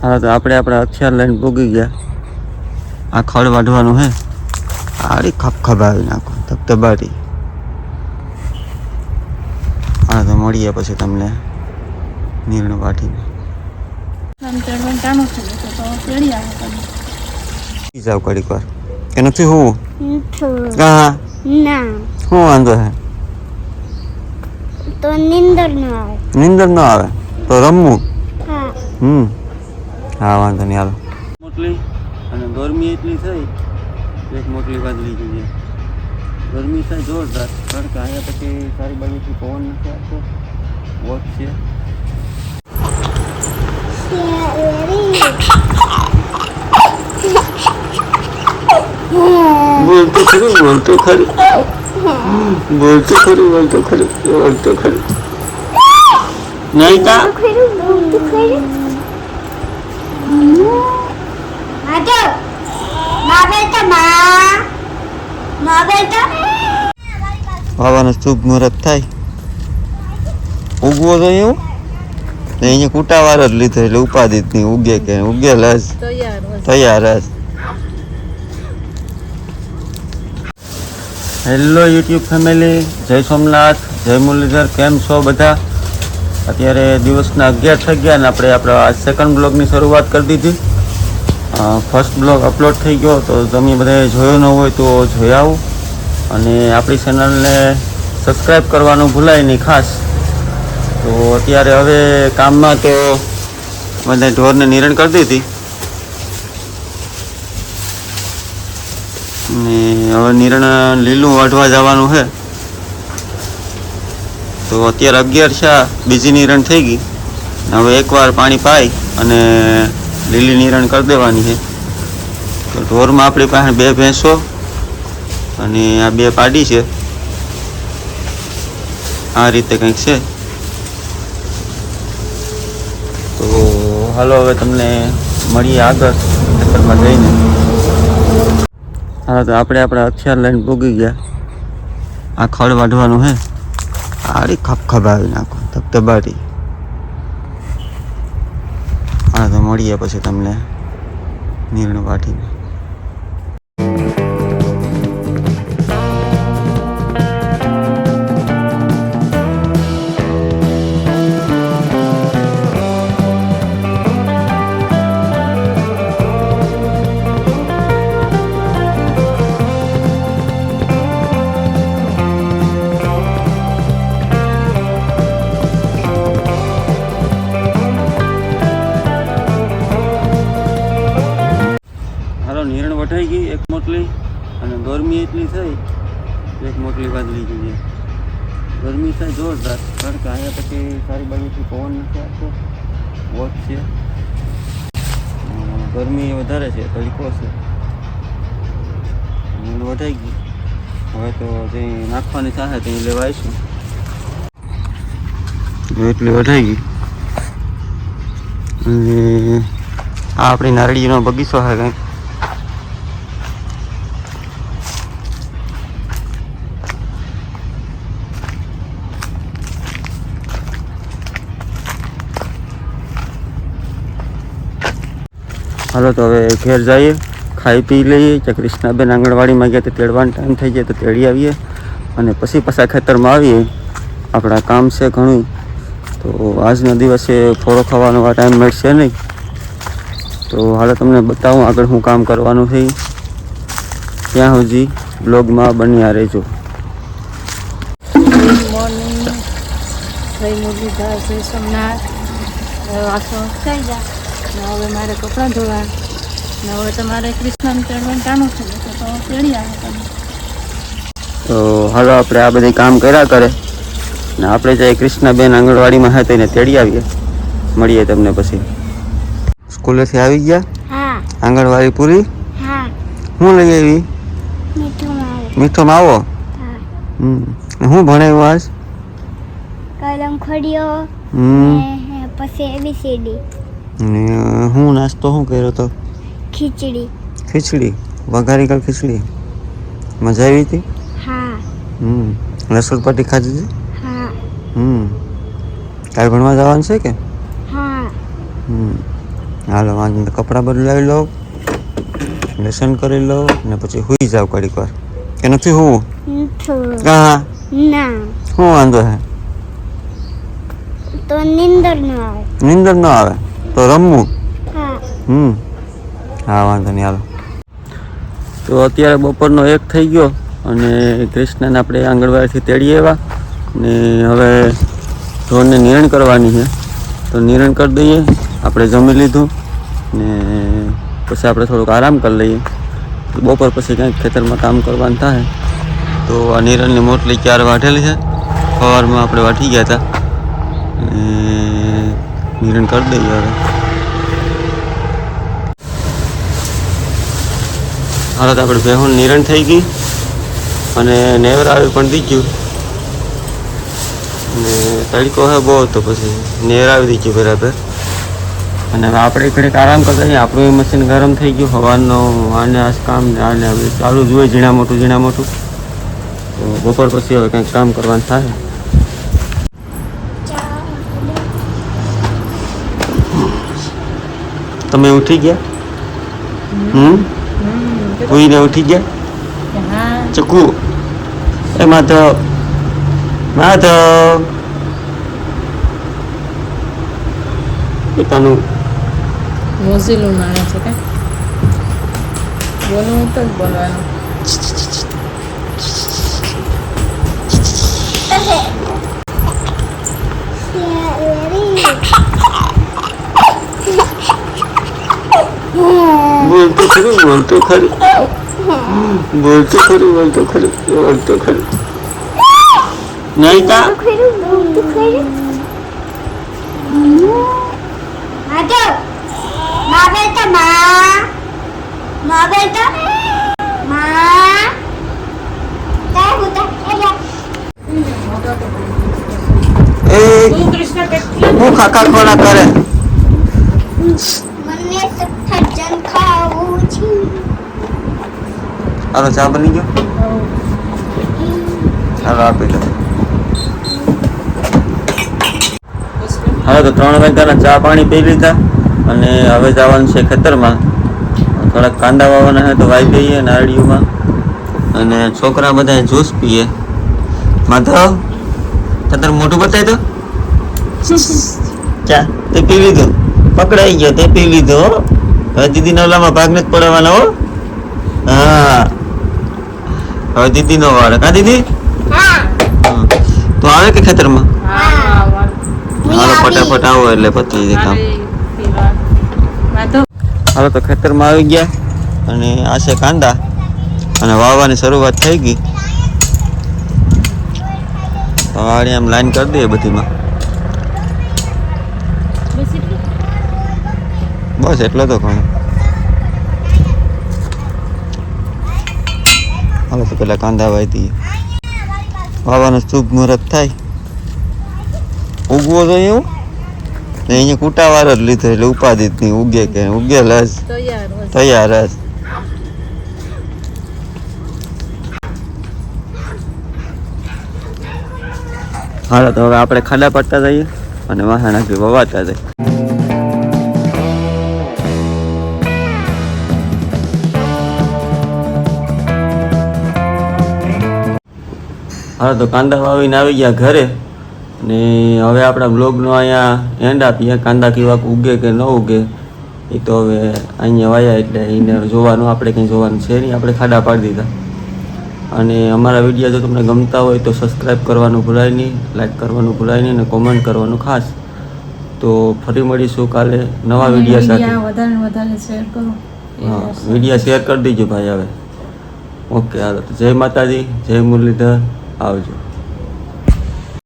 હા તો આપણે આપણા હથિયાર લઈને પૂગી ગયા. આ ખડ વાઢવાનું હે. આડી ખબાવી નાખો ધબધબાટી. હા તો મળીએ પછી તમને નિર્ણય વાટીને. જાવ ઘડીક વાર કે નથી હું હા શું વાંધો હે તો નીંદર ન આવે. નીંદર ન આવે તો રમવું. હા વાંધો નહીં હાલો. મોટલી અને ગરમી એટલી થઈ એક મોટલી વાદળી જોઈએ. ગરમી થાય જોરદાર કારણ કે અહીંયા પછી સારી બાજુથી પવન નથી આવતો. વોચ છે. બોલતો ખરી બોલતો ખરી બોલતો ખરી બોલતો ખરી બોલતો ખરી નહીં કા વાવાનો શુભ મુહૂર્ત થાય ઉગવો જોઈએ એવું અહીંયા કુટાવાર જ લીધો એટલે ઉપાધિ જ નહીં. ઉગે કે ઉગેલ જ તૈયાર જ. હેલો યુટ્યુબ ફેમિલી, જય સોમનાથ, જય મુરલીધર. કેમ છો બધા? અત્યારે દિવસના 11 થઈ ગયા ને આપણે આપણા સેકન્ડ બ્લોગની શરૂઆત કરી દીધી. ફર્સ્ટ બ્લોગ અપલોડ થઈ ગયો તો તમે બધાએ જોયો ન હોય તો જોઈ આવો અને આપણી ચેનલને સબસ્ક્રાઈબ કરવાનું ભૂલાય નહીં ખાસ. તો અત્યારે હવે કામમાં તો બધા ઢોરને નિરણ કરી દીધી ને હવે નિરણ લીલું વાઢવા જવાનું છે. તો અત્યારે 11 છે, બીજી નિરણ થઈ ગઈ. હવે એકવાર પાણી પાઈ અને લીલી નિરણ કરી દેવાની છે. તો ઢોરમાં આપણી પાસે 2 ભેંસો અને આ 2 પાડી છે. આ રીતે કંઈક છે. તો હાલો હવે તમને મળીએ આગળ ખેતરમાં જઈને. હા તો આપણે આપણા હથિયાર લઈને પૂગી ગયા. આ ખડ વાઢવાનું હે. આડી ખબાવી નાખો ધબધબાટી. હા તો મળીએ પછી તમને નિર્ણય વાટીને. નિરણ વટાઈ ગઈ એક મોટલી અને ગરમી એટલી થઈ એક મોટલી વાદળી જોઈએ. ગરમી થાય જોરદાર કારણ કે અહીંયા પછી સારી બાજુથી પવન નથી આવતો. વોચ છે. ગરમી વધારે છે, તડકો છે. નિરણ વટાઈ ગઈ. હવે તો જે નાખવાની થાય તે લેવા આવીશું. એટલી વટાઈ ગઈ અને આ આપણી નારળીનો બગીચો છે કંઈક. હાલો તો હવે ઘેર જઈએ, ખાઈ પી લઈએ. કે કૃષ્ણાબેન આંગણવાડીમાં ગયા તો તેડવાનો ટાઈમ થઈ જાય તો તેડી આવીએ અને પછી પાછા ખેતરમાં આવીએ. આપણા કામ છે ઘણું. તો આજના દિવસે ફોડો ખાવાનો આ ટાઈમ મળશે નહીં. તો હાલો તમને બતાવું આગળ શું કામ કરવાનું છે. ત્યાં સુધી બ્લોગમાં બન્યા રહેજો. ગુડ મોર્નિંગ, જય મુરલીધર, જય સોમનાથ. વાસો થઈ જાય ને હવે મારે કપડાં ધોવા ને હવે તમારે કૃષ્ણને તેડવાનું ટાણું છે તો તેડી આવે તમે. તો હાલો આપણે આ બધી કામ કર્યા કરે ને આપણે જાય કૃષ્ણાબેન આંગણવાડીમાં હતા એને તેડી આવીએ. મળીએ તમને પછી. સ્કૂલેથી આવી ગયા? હા. આંગણવાડી પૂરી? હા. શું લઈ આવી? મીઠો માવો. હું ભણાવ્યું આજ? કલમ ખોડ્યો પછી ABCD. હું નાસ્તો શું કર્યો તો? ખીચડી. ખીચડી વઘારી કર ખીચડી. મજા આવી હતી? હા. લસણ પટ્ટી ખાધી હતી? હા. કાલે ભણવા જવાનું છે કે? હા. હાલો વાંધો નહીં, કપડાં બદલાવી લો, લેસન કરી લો ને પછી હુઈ જાવ ઘડીક વાર. કે નથી હું હા ના શું વાંધો છે? તો નીંદર ન આવે. નીંદર ન આવે તો રમવું. હા હા વાંધો નહીં હાલો. તો અત્યારે બપોરનો 1 થઈ ગયો અને કૃષ્ણને આપણે આંગણવાડીથી તેડી આવ્યા ને હવે ઢોરને નિરણ કરવાની છે. તો નિરણ કરી દઈએ. આપણે જમી લીધું ને પછી આપણે થોડુંક આરામ કરી લઈએ. બપોર પછી કંઈક ખેતરમાં કામ કરવાનું થાય. તો આ નિરણની મોટલી 4 વાઢેલી છે. સવારમાં આપણે વાટી ગયા હતા ને નિરણ કરી દઈએ હવે. હાલ તો આપણે ભેહું નિરણ થઈ ગઈ અને નેવરાવી પણ દીધું ને તડકો હે બહુ તો પછી નેવરાવી દીધું બરાબર. અને હવે આપણે ઘડીક આરામ કરતા જઈએ. આપણું મશીન ગરમ થઈ ગયું સવારનો. આને આ કામ ને આને હવે ચાલુ જ હોય ઝીણા મોટું. તો બપોર પછી હવે કંઈક કામ કરવાનું થાય. તમે ઉઠી ગયા? ઉઈને ઉઠી ગયા? ચકુ એ માધવ પોતાનું મોઝીલું માણે છે કે બોલવું તો જ બોલવાનું. બોલતો ખરી. નહીં કા તું કૃષ્ણ કેટલી હું ખાખા ખોળા કરે. મને સફરજન ખાવું છે. હાલો ચા બની ગયો. હાલો આપી દો. હવે તો 3 વાગ્યાના ચા પાણી પી લીધા અને હવે જવાનું છે ખેતરમાં. થોડાક કાંદા વાવવાના છે તો વાવી દઈએ નાળીઓમાં. અને છોકરા બધા જ્યુસ પીએ. માધવ તાર મોઢું બતાવી દો. ચા તે પી લીધું. પકડાઈ ગયો તે પી લીધો. હવે દીદીના ઓલામાં ભાગ નથી પડવાના હો. હા હવે દીદીનો વાળ. કા દીદી તો આવે કે ખેતરમાં? હાલો ફટાફટ આવો એટલે પતી જાય કામ. હાલો તો ખેતરમાં આવી ગયા અને આ છે કાંદા અને વાવવાની શરૂઆત થઈ ગઈ. વાળી આમ લાઈન કરી દઈએ બધીમાં. બસ એટલો તો ઘણો. હાલો તો પેલા કાંદા વાવી દઈએ. વાવવાનો શુભ મુહૂર્ત થાય. ઉગવો જોઈએ એવું ને અહીંયા કૂટાવાળો જ લીધો એટલે ઉપાધિ જ નહીં. ઉગે કે ઉગે લસ તૈયાર જ. હાલો તો હવે આપણે ખાડા પડતા જઈએ અને વાહણ નાખી વવાતા જઈએ. હાલો તો કાંદા વાવીને આવી ગયા ઘરે ને હવે આપણા બ્લોગનો અહીંયા એન્ડ આપીએ. કાંદા કેવા ઉગે કે ન ઉગે એ તો હવે અહીંયા વાયા એટલે એને જોવાનું આપણે કંઈ જોવાનું છે નહીં. આપણે ખાડા પાડી દીધા. અને અમારા વિડીયો જો તમને ગમતા હોય તો સબસ્ક્રાઈબ કરવાનું ભૂલાય નહીં, લાઈક કરવાનું ભૂલાય નહીં અને કોમેન્ટ કરવાનું ખાસ. તો ફરી મળીશું કાલે નવા વિડીયો સાથે. વધારે શેર કરો. હા વિડીયો શેર કરી દીજો ભાઈ હવે. ઓકે હાલો તો જય માતાજી, જય મુરલીધર, આવજો.